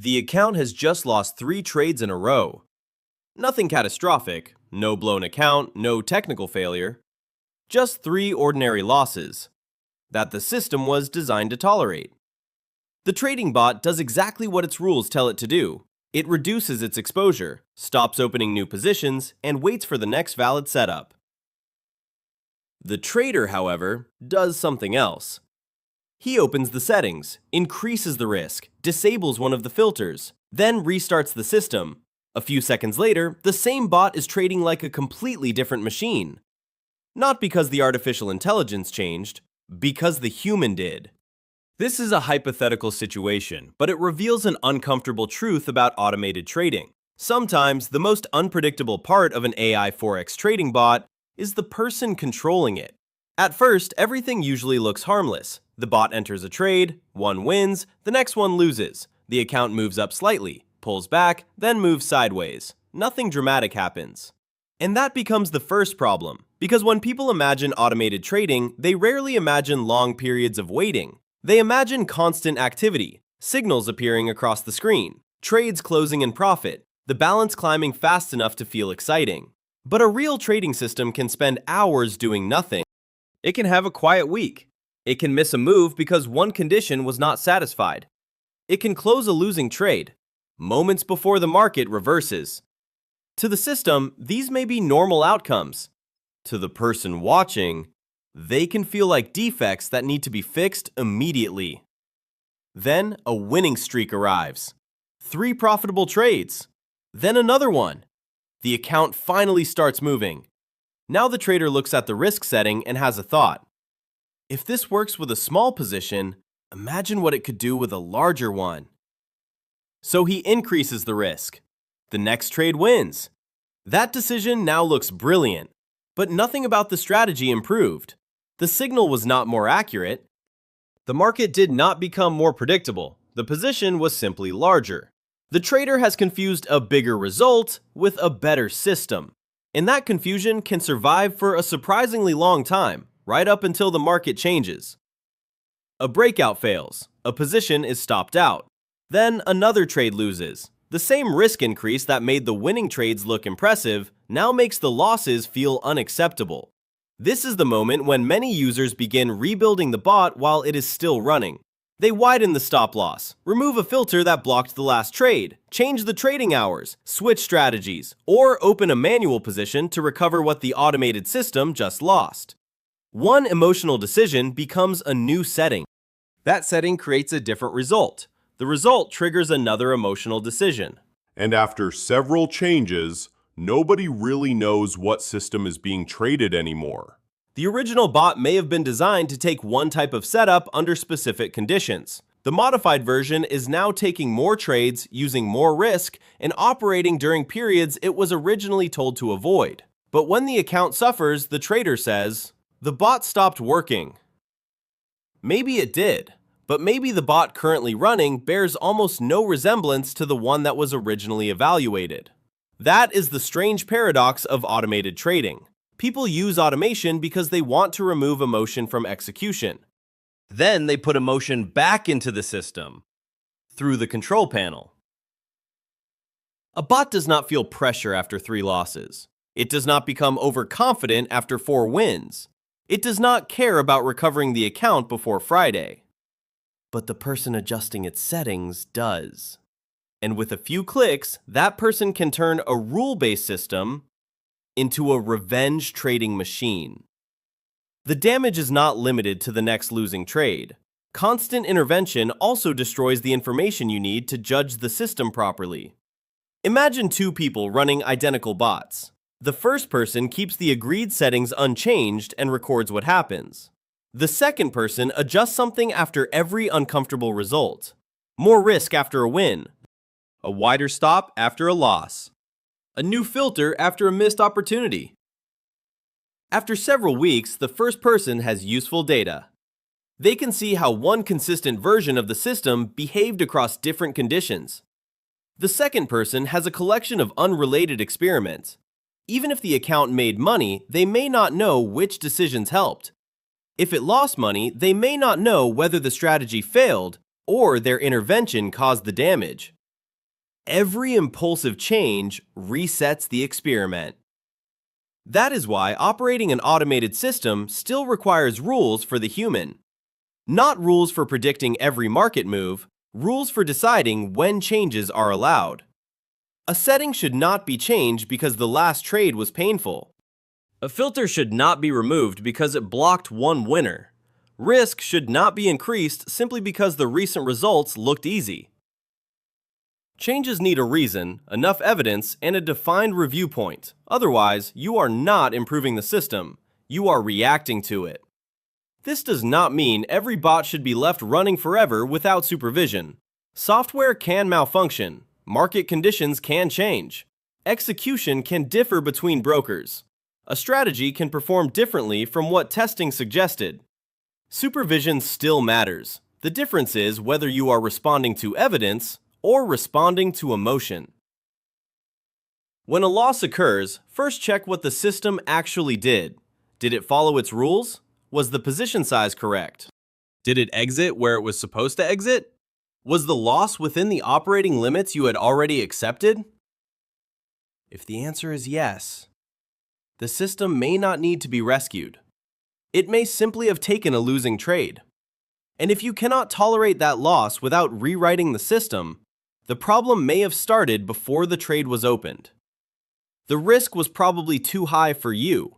The account has just lost 3 trades in a row. Nothing catastrophic, no blown account, no technical failure. Just 3 ordinary losses that the system was designed to tolerate. The trading bot does exactly what its rules tell it to do. It reduces its exposure, stops opening new positions, and waits for the next valid setup. The trader, however, does something else. He opens the settings, increases the risk, disables one of the filters, then restarts the system. A few seconds later, the same bot is trading like a completely different machine. Not because the artificial intelligence changed, because the human did. This is a hypothetical situation, but it reveals an uncomfortable truth about automated trading. Sometimes, the most unpredictable part of an AI Forex trading bot is the person controlling it. At first, everything usually looks harmless. The bot enters a trade, one wins, the next one loses. The account moves up slightly, pulls back, then moves sideways. Nothing dramatic happens. And that becomes the first problem, because when people imagine automated trading, they rarely imagine long periods of waiting. They imagine constant activity, signals appearing across the screen, trades closing in profit, the balance climbing fast enough to feel exciting. But a real trading system can spend hours doing nothing. It can have a quiet week. It can miss a move because one condition was not satisfied. It can close a losing trade, moments before the market reverses. To the system, these may be normal outcomes. To the person watching, they can feel like defects that need to be fixed immediately. Then a winning streak arrives. 3 profitable trades. Then another one. The account finally starts moving. Now the trader looks at the risk setting and has a thought. If this works with a small position, imagine what it could do with a larger one. So he increases the risk. The next trade wins. That decision now looks brilliant, but nothing about the strategy improved. The signal was not more accurate. The market did not become more predictable. The position was simply larger. The trader has confused a bigger result with a better system. And that confusion can survive for a surprisingly long time, right up until the market changes. A breakout fails. A position is stopped out. Then another trade loses. The same risk increase that made the winning trades look impressive now makes the losses feel unacceptable. This is the moment when many users begin rebuilding the bot while it is still running. They widen the stop loss, remove a filter that blocked the last trade, change the trading hours, switch strategies, or open a manual position to recover what the automated system just lost. One emotional decision becomes a new setting. That setting creates a different result. The result triggers another emotional decision. And after several changes, nobody really knows what system is being traded anymore. The original bot may have been designed to take one type of setup under specific conditions. The modified version is now taking more trades, using more risk, and operating during periods it was originally told to avoid. But when the account suffers, the trader says, "The bot stopped working." Maybe it did, but maybe the bot currently running bears almost no resemblance to the one that was originally evaluated. That is the strange paradox of automated trading. People use automation because they want to remove emotion from execution. Then they put emotion back into the system through the control panel. A bot does not feel pressure after 3 losses. It does not become overconfident after 4 wins. It does not care about recovering the account before Friday. But the person adjusting its settings does. And with a few clicks, that person can turn a rule-based system into a revenge trading machine. The damage is not limited to the next losing trade. Constant intervention also destroys the information you need to judge the system properly. Imagine 2 people running identical bots. The first person keeps the agreed settings unchanged and records what happens. The second person adjusts something after every uncomfortable result. More risk after a win. A wider stop after a loss. A new filter after a missed opportunity. After several weeks, the first person has useful data. They can see how one consistent version of the system behaved across different conditions. The second person has a collection of unrelated experiments. Even if the account made money, they may not know which decisions helped. If it lost money, they may not know whether the strategy failed or their intervention caused the damage. Every impulsive change resets the experiment. That is why operating an automated system still requires rules for the human. Not rules for predicting every market move, rules for deciding when changes are allowed. A setting should not be changed because the last trade was painful. A filter should not be removed because it blocked one winner. Risk should not be increased simply because the recent results looked easy. Changes need a reason, enough evidence, and a defined review point. Otherwise, you are not improving the system. You are reacting to it. This does not mean every bot should be left running forever without supervision. Software can malfunction. Market conditions can change. Execution can differ between brokers. A strategy can perform differently from what testing suggested. Supervision still matters. The difference is whether you are responding to evidence or responding to emotion. When a loss occurs, first check what the system actually did. Did it follow its rules? Was the position size correct? Did it exit where it was supposed to exit? Was the loss within the operating limits you had already accepted? If the answer is yes, the system may not need to be rescued. It may simply have taken a losing trade. And if you cannot tolerate that loss without rewriting the system, the problem may have started before the trade was opened. The risk was probably too high for you,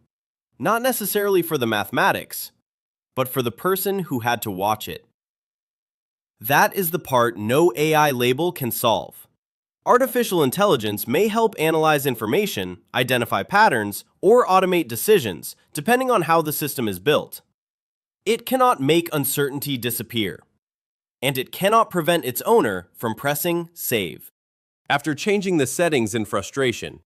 not necessarily for the mathematics, but for the person who had to watch it. That is the part no AI label can solve. Artificial intelligence may help analyze information, identify patterns, or automate decisions, depending on how the system is built. It cannot make uncertainty disappear, and it cannot prevent its owner from pressing save. After changing the settings in frustration,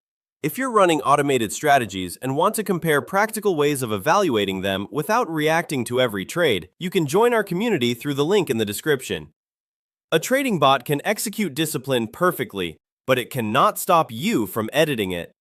if you're running automated strategies and want to compare practical ways of evaluating them without reacting to every trade, you can join our community through the link in the description. A trading bot can execute discipline perfectly, but it cannot stop you from editing it.